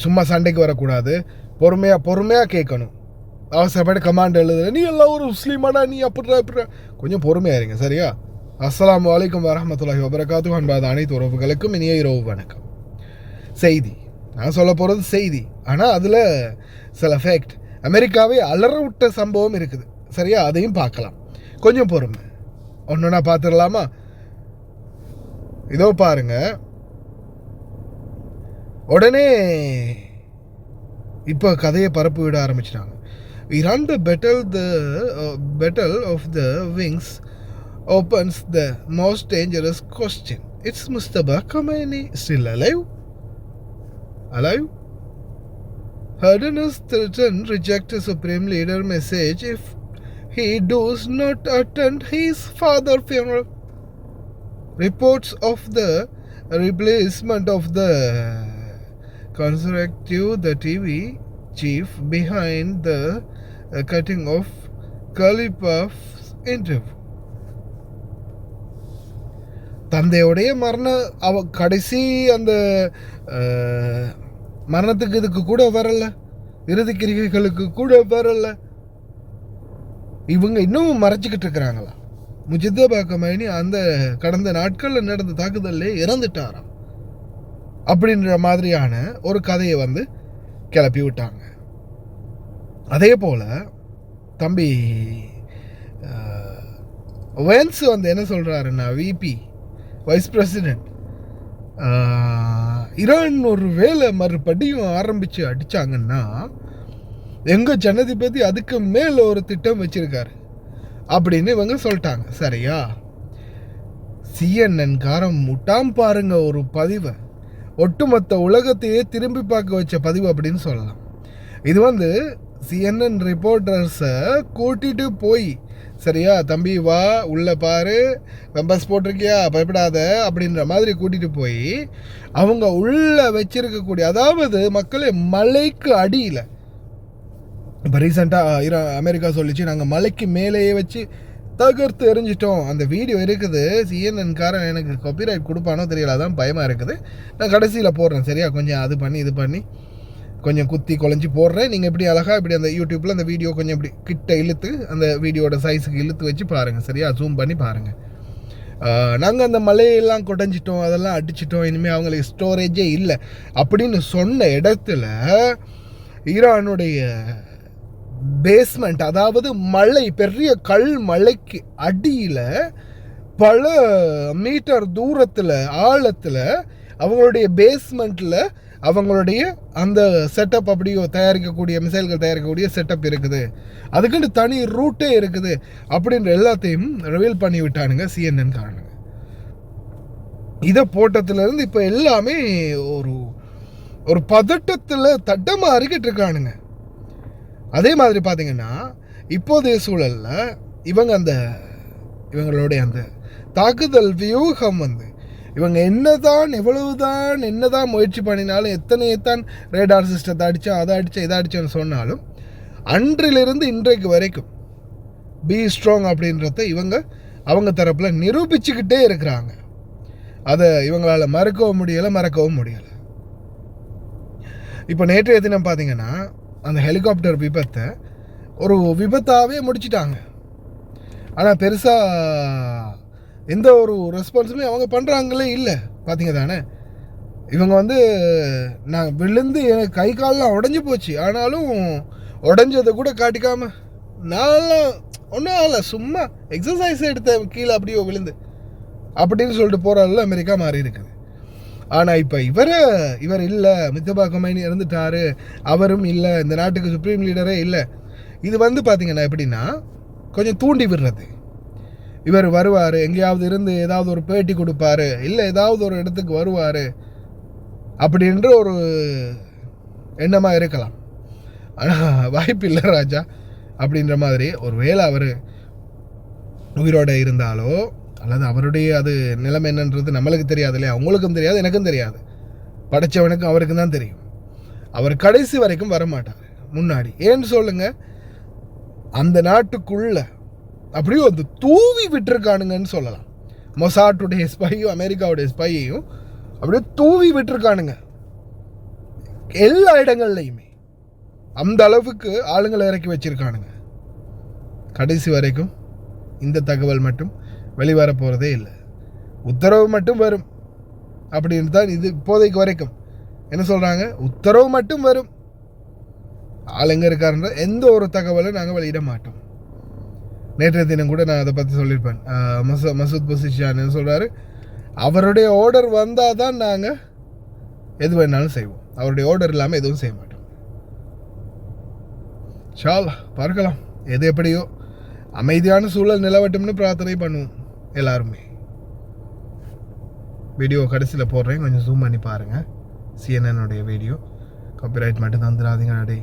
சும்மா சண்டைக்கு வரக்கூடாது, பொறுமையாக கேட்கணும். அவசரப்பட்டு கமாண்ட் எழுதுற, நீ எல்லாம் ஒரு முஸ்லீமாடா, நீ அப்படிடா கொஞ்சம் பொறுமையாக இருங்க சரியா. அஸ்ஸலாமு அலைக்கும் வரஹ்மத்துல்லாஹி வபரகாத்துஹு. அன்பாத அனைத்து உறவுகளுக்கும் இனிய இரவு வணக்கம். செய்தி நான் சொல்ல போகிறது செய்தி, ஆனால் அதில் சில ஃபேக்ட், அமெரிக்காவே அலற விட்ட சம்பவம் இருக்குது சரியா, அதையும் பார்க்கலாம். கொஞ்சம் பொறுமை, ஒன்றுனா பார்த்துடலாமா? இதோ பாருங்க, உடனே இப்போ கதையை பரப்பு விட ஆரம்பிச்சிட்டாங்க. Iran the battle of the wings opens the most dangerous question. It's Mustafa Khamenei still alive? Hardin's threaten reject the supreme leader message if he does not attend his father's funeral. Reports of the replacement of the conservative, the TV chief behind the cutting of Khalifa's interview. தந்தையுடைய கடைசி அந்த மரணத்துக்கு இதுக்கு கூட வரல, இறுதி கிரிகைகளுக்கு கூட வரல. இவங்க இன்னும் மறைச்சிக்கிட்டு இருக்கிறாங்களா? முஜித்தபா கமைனி அந்த கடந்த நாட்களில் நடந்த தாக்குதல்லே இறந்துட்டாராம் அப்படின்ற மாதிரியான ஒரு கதையை கிளப்பி விட்டாங்க. அதே போல் தம்பி வேன்ஸ் என்ன சொல்கிறாருன்னா, விபி வைஸ் பிரசிடெண்ட், ஈரான் ஒரு வேலை மறுபடியும் ஆரம்பித்து அடித்தாங்கன்னா எங்கள் ஜனாதிபதி அதுக்கு மேலே ஒரு திட்டம் வச்சுருக்காரு அப்படின்னு இவங்க சொல்லிட்டாங்க சரியா. CNN காரம் முட்டாம் பாருங்க, ஒரு பதிவை ஒட்டுமொத்த உலகத்தையே திரும்பி பார்க்க வச்ச பதிவு அப்படின்னு சொல்லலாம். இது CNN ரிப்போர்ட்டர்ஸை கூட்டிகிட்டு போய் சரியா, தம்பி வா உள்ளே பாரு, மெம்பர்ஸ் போட்டிருக்கியா பயப்படாத அப்படின்ற மாதிரி கூட்டிகிட்டு போய் அவங்க உள்ளே வச்சிருக்கக்கூடிய, அதாவது மக்களே மலைக்கு அடியில், இப்போ ரீசெண்டாக அமெரிக்கா சொல்லிச்சு நாங்கள் மலைக்கு மேலேயே வச்சு தகர்த்து எரிஞ்சிட்டோம், அந்த வீடியோ இருக்குது. CNN-காரன் எனக்கு காப்பிரைட் கொடுப்பானோ தெரியல, அதான் பயமாக இருக்குது. நான் கடைசியில் போடுறேன் சரியா, கொஞ்சம் அது பண்ணி இது பண்ணி கொஞ்சம் குத்தி குழஞ்சி போடுறேன். நீங்கள் இப்படி அழகாக இப்படி அந்த யூடியூப்பில் அந்த வீடியோ கொஞ்சம் இப்படி கிட்ட இழுத்து அந்த வீடியோட சைஸுக்கு இழுத்து வச்சு பாருங்கள் சரியா, ஜூம் பண்ணி பாருங்கள். நாங்கள் அந்த மலையெல்லாம் குடைஞ்சிட்டோம், அதெல்லாம் அடிச்சிட்டோம், இனிமேல் அவங்களுக்கு ஸ்டோரேஜே இல்லை அப்படின்னு சொன்ன இடத்துல ஈரானுடைய பேஸ்மெண்ட், அதாவது மலை, பெரிய கல் மலைக்கு அடியில் பல மீட்டர் தூரத்தில் ஆழத்தில் அவங்களுடைய பேஸ்மெண்ட்டில் அவங்களுடைய அந்த செட்டப், அப்படியோ தயாரிக்கக்கூடிய மிசைல்கள் தயாரிக்கக்கூடிய செட்டப் இருக்குது, அதுக்குன்னு தனி ரூட்டே இருக்குது அப்படின்ற எல்லாத்தையும் ரிவீல் பண்ணி விட்டானுங்க CNN-காரனுங்க. இதை போட்டதுலேருந்து இப்போ எல்லாமே ஒரு ஒரு பதட்டத்தில் தட்டமாறிக்கிட்டு இருக்கானுங்க. அதே மாதிரி பார்த்தீங்கன்னா இப்போதைய சூழலில் இவங்களுடைய அந்த தாக்குதல் வியூகம் இவங்க என்னதான் முயற்சி பண்ணினாலும், எத்தனைத்தான் ரேடார் சிஸ்டத்தை அடித்தா, அதை அடித்தா, இதை அடித்தேன்னு சொன்னாலும், அன்றிலிருந்து இன்றைக்கு வரைக்கும் பி ஸ்ட்ராங் அப்படின்றத அவங்க தரப்பில் நிரூபிச்சுக்கிட்டே இருக்கிறாங்க. அதை இவங்களால் மறக்கவும் முடியலை. இப்போ நேற்றைய தினம் பார்த்தீங்கன்னா அந்த ஹெலிகாப்டர் விபத்தை ஒரு விபத்தாகவே முடிச்சிட்டாங்க. ஆனால் பெருசாக எந்த ஒரு ரெஸ்பான்ஸுமே அவங்க பண்ணுறாங்களே இல்லை. பார்த்தீங்க தானே, இவங்க நான் விழுந்து எனக்கு கை காலெலாம் உடஞ்சி போச்சு, ஆனாலும் உடஞ்சதை கூட காட்டிக்காமல் நான்லாம் ஒன்றும் ஆகலை, சும்மா எக்ஸசைஸ் எடுத்த கீழே அப்படியோ விழுந்து அப்படின்னு சொல்லிட்டு போகிறாள் அமெரிக்கா மாறி இருக்குது. ஆனால் இப்போ இவர் இல்லை, முஸ்தபா கமைனி இறந்துட்டார், அவரும் இல்லை, இந்த நாட்டுக்கு சுப்ரீம் லீடரே இல்லை. இது பார்த்தீங்கன்னா எப்படின்னா கொஞ்சம் தூண்டி விடுறது. இவர் வருவார், எங்கேயாவது இருந்து ஏதாவது ஒரு பேட்டி கொடுப்பார், இல்லை ஏதாவது ஒரு இடத்துக்கு வருவார் அப்படின்ற ஒரு எண்ணமாக இருக்கலாம். ஆனால் வாய்ப்பு இல்லை ராஜா அப்படின்ற மாதிரி. ஒரு வேளை அவர் உயிரோட இருந்தாலோ அல்லது அவருடைய அது நிலைமை என்னன்றது நம்மளுக்கு தெரியாது இல்லையா, அவங்களுக்கும் தெரியாது, எனக்கும் தெரியாது, படைச்சவனுக்கும் அவருக்கு தான் தெரியும். அவர் கடைசி வரைக்கும் வரமாட்டார் முன்னாடி. ஏன்னு சொல்லுங்கள், அந்த நாட்டுக்குள்ள அப்படியே வந்து தூவி விட்டுருக்கானுங்கன்னு சொல்லலாம். மொசாட்டுடைய ஸ்பையும் அமெரிக்காவுடைய ஸ்பையையும் அப்படியே தூவி விட்டுருக்கானுங்க எல்லா இடங்கள்லையுமே. அந்த அளவுக்கு ஆளுங்களை இறக்கி வச்சிருக்கானுங்க. கடைசி வரைக்கும் இந்த தகவல் மட்டும் வெளிவர போகிறதே இல்லை. உத்தரவு மட்டும் வரும் அப்படின்னு தான் இது இப்போதைக்கு வரைக்கும் என்ன சொல்கிறாங்க, உத்தரவு மட்டும் வரும், ஆளுங்க இருக்காருன்ற எந்த ஒரு தகவலும் நாங்கள் வெளியிட மாட்டோம். நேற்றைய தினம் கூட நான் அதை பற்றி சொல்லியிருப்பேன். மசூத் பசிஷான் என்ன சொல்கிறாரு, அவருடைய ஆர்டர் வந்தால் தான் நாங்கள் எது வேணாலும் செய்வோம், அவருடைய ஆர்டர் இல்லாமல் எதுவும் செய்ய மாட்டோம். ஷால் பார்க்கலாம், எது எப்படியோ அமைதியான சூழல் நிலவட்டும்னு பிரார்த்தனை பண்ணுவோம் எல்லாருமே. வீடியோ கடைசியில் போடுறேன், கொஞ்சம் ஜூம் பண்ணி பாருங்கள். சிஎன்என்னுடைய வீடியோ காப்பிரைட் மட்டும் தந்துடாதீங்க அடே.